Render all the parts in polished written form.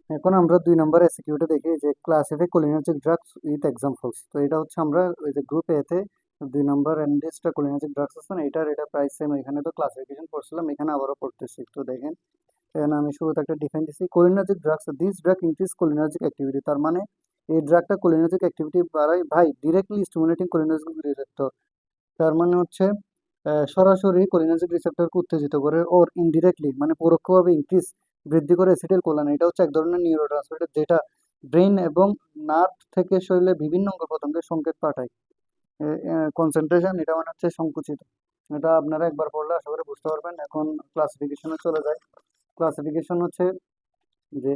এখন আমরা 2 নম্বর এসকিউটা দেখি যে classify cholinergic drugs with examples. তো এটা হচ্ছে আমরা ওই যে গ্রুপ এতে 2 নম্বর এন্ডিসটা কোলিনার্জিক ড্রাগস আছে না, এটা প্রাইস সেম। এখানে তো ক্লাসিফিকেশন পড়ছিলাম, এখানে আবারও পড়তেছি। তো দেখেন এখানে আমি শুরুতে একটা ডিফাইন দিচ্ছি, cholinergic drugs this drug increase cholinergic activity. তার মানে এই ড্রাগটা কোলিনার্জিক অ্যাক্টিভিটি বাড়ায় ভাই, ডিরেক্টলি স্টিমুলেটিং কোলিনার্জিক রিসেপ্টর। তার মানে হচ্ছে সরাসরি কোলিনার্জিক রিসেপ্টরকে উত্তেজিত করে, ওর ইনডিরেক্টলি মানে পরোক্ষভাবে ইনক্রিজ বৃদ্ধি করে অ্যাসিটাইল কোলিন। এটা হচ্ছে এক ধরনের নিউরোট্রান্সমিটার যেটা ব্রেইন এবং নার্ভ থেকে শরীরে বিভিন্ন অঙ্গ প্রত্যঙ্গে সংকেত পাঠায়। কনসেন্ট্রেশন এটা মানে হচ্ছে সংকুচিত। এটা আপনারা একবার পড়লে আশা করে বুঝতে পারবেন। এখন ক্লাসিফিকেশনে চলে যায়। ক্লাসিফিকেশন হচ্ছে যে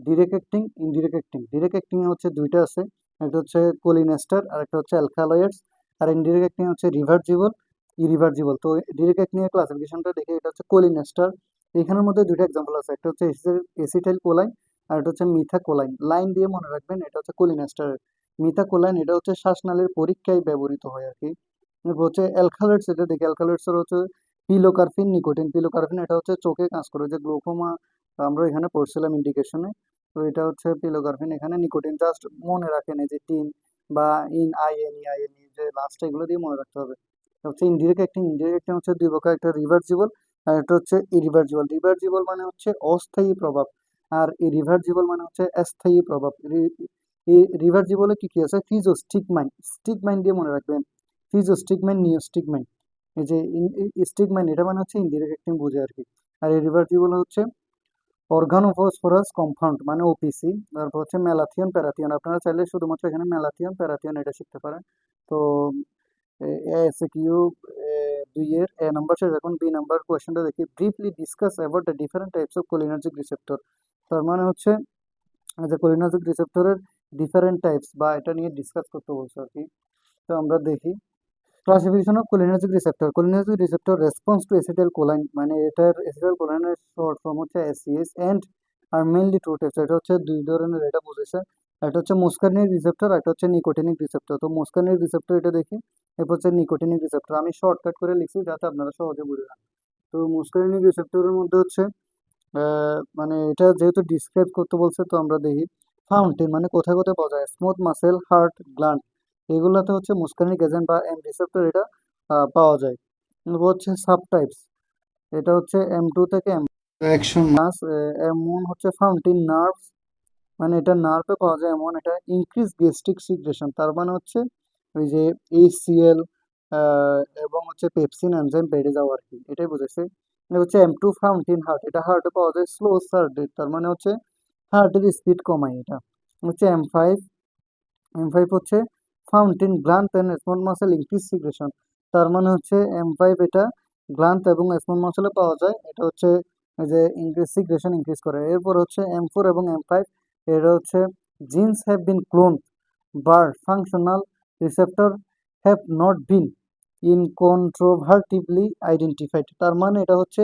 direct acting, indirect acting. Direct acting এ হচ্ছে দুইটা আছে, একটা হচ্ছে কোলিনেস্টার আর একটা হচ্ছে অ্যালকালয়েডস। আর ইনডিরেক্ট অ্যাক্টিং হচ্ছে রিভার্সিবল, ইরিভার্সিবল। তো ডিরেক্ট অ্যাক্টিং এর ক্লাসিফিকেশনটা দেখে, এটা হচ্ছে কোলিনেস্টার। এখানের মধ্যে দুইটা এক্সাম্পল আছে, একটা হচ্ছে এসিটাইল কোলাইন আর একটা হচ্ছে মিথা কোলাইন। লাইন দিয়ে মনে রাখবেন, এটা হচ্ছে কোলিনেস্টার। মিথা কোলাইন এটা হচ্ছে শ্বাসনালীর পরীক্ষায় ব্যবহৃত হয় আর কি। এরপর হচ্ছে অ্যালকালয়েডস, এটা দেখি অ্যালকালয়েডস এর হচ্ছে পিলোকার্পিন, নিকোটিন। পিলোকার্পিন এটা হচ্ছে চোখে কাজ করে, যে গ্লোকোমা আমরা এখানে পড়ছিলাম ইন্ডিকেশনে। তো এটা হচ্ছে পিলোকার্পিন। এখানে নিকোটিন জাস্ট মনে রাখেন, এই যে টিন বা ইন আইএনই যে লাস্ট, এগুলো দিয়ে মনে রাখতে হবে। এটা হচ্ছে ইনডিরেক্ট অ্যাক্টিং। ইনডিরেক্ট অ্যাক্টিং হচ্ছে দুই প্রকার, একটা রিভার্সিবল আর একটা হচ্ছে ইরিভার্সিবল। রিভার্সিবল মানে হচ্ছে অস্থায়ী প্রভাব, আর ইরিভার্সিবল মানে হচ্ছে স্থায়ী প্রভাব। রিভার্সিবলে কি কি আছে, ফিজোস্টিগমাইন। স্টিগমাইন দিয়ে মনে রাখবেন, ফিজোস্টিগমাইন, নিওস্টিগমাইন। এই যে স্টিগমাইন এটা মানে হচ্ছে ইনডিরেক্ট অ্যাক্টিং বোঝে আর কি। আর রিভার্সিবল হচ্ছে অর্গানোফসফরাস কম্পাউন্ড মানে ওপিসি। তারপর হচ্ছে ম্যালাথিয়ন, প্যারাথিয়ন। আপনারা চাইলে শুধুমাত্র এখানে ম্যালাথিয়ন প্যারাথিয়ন এটা শিখতে পারেন। তো এসকিউ 2 এর নাম্বার শেষ। এখন বি নাম্বার কোয়েশ্চেনটা দেখি, briefly discuss about the different types of cholinergic receptor. তার মানে হচ্ছে যে কোলিনার্জিক রিসেপ্টরের ডিফারেন্ট টাইপস বা এটা নিয়ে ডিসকাস করতে বলছে আর কি। তো আমরা দেখি classification of cholinergic receptor. Cholinergic receptor response to acetylcholine, মানে এটার অ্যাসিটাইলকোলাইনের শর্ট ফর্ম হচ্ছে ACS and are mainly two types. এটা হচ্ছে দুই ধরনের, এটা বুঝেছে। একটা হচ্ছে মুস্কারনিক রিসেপ্টর, একটা হচ্ছে নিকোটিনিক রিসেপ্টর। তো মুস্কারনিক রিসেপ্টর এটা দেখি, এরপর হচ্ছে নিকোটিনিক রিসেপ্টর। আমি শর্টকাট করে লিখছি যাতে আপনারা সহজে বুঝে যান। তো মুস্কারনিক রিসেপ্টরের মধ্যে হচ্ছে মানে এটা যেহেতু ডিসক্রাইব করতে বলছে, তো আমরা দেখি ফাউন্টেন মানে কোথায় কোথায় পাওয়া যায়, স্মুথ মাসেল, হার্ট, গ্ল্যান্ড, এগুলাতে হচ্ছে মুস্কারনিক এজেন্ট বা এম রিসেপ্টর এটা পাওয়া যায়। এরপর হচ্ছে সাব টাইপস, এটা হচ্ছে M2 থেকে এম অ্যাকশন মাস। এমন হচ্ছে ফাউন্টেন নার্ভস, মানে এটা নার্ভে পাওয়া যায়। এমন এটা ইনক্রিজ গ্যাস্ট্রিক সিক্রেশন, তার মানে হচ্ছে ওই যে HCl এবং হচ্ছে পেপসিন এনজাইম বেড়ে যাওয়া আর কি, এটাই বুঝেছে। এটা হচ্ছে M2 ফাউন্টেন হার্ট, এটা হার্টে পাওয়া যায়। স্লো হার্ট রেট, তার মানে হচ্ছে হার্টের স্পিড কমায়। এটা হচ্ছে M5 হচ্ছে fountain gland and small muscle increase secretion, তার মানে হচ্ছে M5 এটা গ্ল্যান্ড এবং স্মল মাসেলে পাওয়া যায়। এটা হচ্ছে এই যে ইনক্রিজ সিক্রেশন ইনক্রিজ করে। এরপর হচ্ছে M4 এবং M5, এটা হচ্ছে genes have been cloned but functional receptor have not been incontrovertibly identified. তার মানে এটা হচ্ছে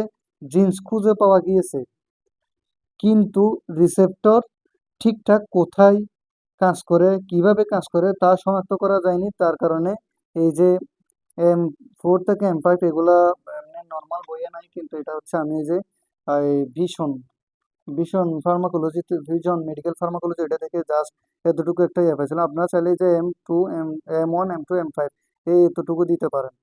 জিনস খুঁজে পাওয়া গিয়েছে, কিন্তু রিসেপ্টর ঠিকঠাক কোথায় কাজ করে, কিভাবে কাজ করে তা শনাক্ত করা যায়নি। তার কারণে এই যে M4 থেকে M5 এগুলা এমনি নর্মাল বইয়ে নাই, কিন্তু এটা হচ্ছে আমি এই যে এই ভীষণ ভীষণ ফার্মাকোলজিতে, ভিজন মেডিকেল ফার্মাকোলজি, এটা থেকে জাস্ট এতটুকু একটা ইয়ে পাইছিলাম। আপনারা চাইলে যে M1 M2 M5 এই এতটুকু দিতে পারেন।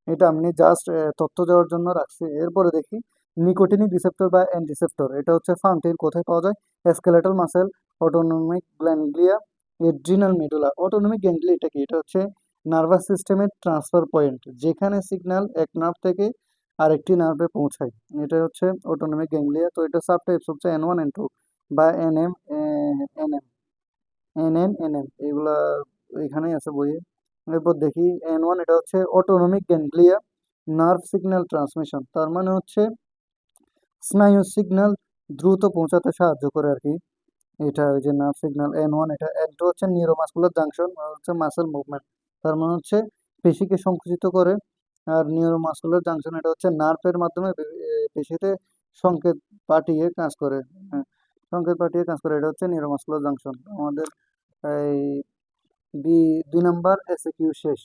এটা আমি জাস্ট তথ্য দেওয়ার জন্য রাখছি। এরপরে দেখি নিকোটিনিক রিসেপ্টর বা এন রিসেপ্টর, এটা হচ্ছে ফাউন্টেন কোথায় পাওয়া যায়, skeletal muscle, autonomic ganglia, adrenal medulla. Autonomic ganglia এটা কি, এটা হচ্ছে নার্ভাস সিস্টেমের ট্রান্সফার পয়েন্ট, যেখানে সিগন্যাল এক নার্ভ থেকে আরেকটি নার্ভে পৌঁছায়। এটা হচ্ছে অটোনমিক গ্যাংলিয়া। তো এটা সাব টাইপস হচ্ছে N1 N2 বা NM এগুলা এখানেই আছে বইয়ে। এরপর দেখি N1, এটা হচ্ছে autonomic ganglia nerve signal transmission, তার মানে হচ্ছে স্নায়ু সিগন্যাল দ্রুত পৌঁছাতে সাহায্য করে আর কি। এটা ওই যে নার্ভ সিগন্যাল N1। এটা N2 হচ্ছে নিউরোমাসকুলার জাংশন, হচ্ছে মাসেল মুভমেন্ট, তার মানে হচ্ছে পেশিকে সংকুচিত করে। আর নিউরোমাসকুলার জাংশন এটা হচ্ছে নার্ভের মাধ্যমে পেশিতে সংকেত পাঠিয়ে কাজ করে। হ্যাঁ, সংকেত পাঠিয়ে কাজ করে, এটা হচ্ছে নিউরোমাসকুলার জাংশন। আমাদের এই 2 নম্বর এসএকিউ শেষ।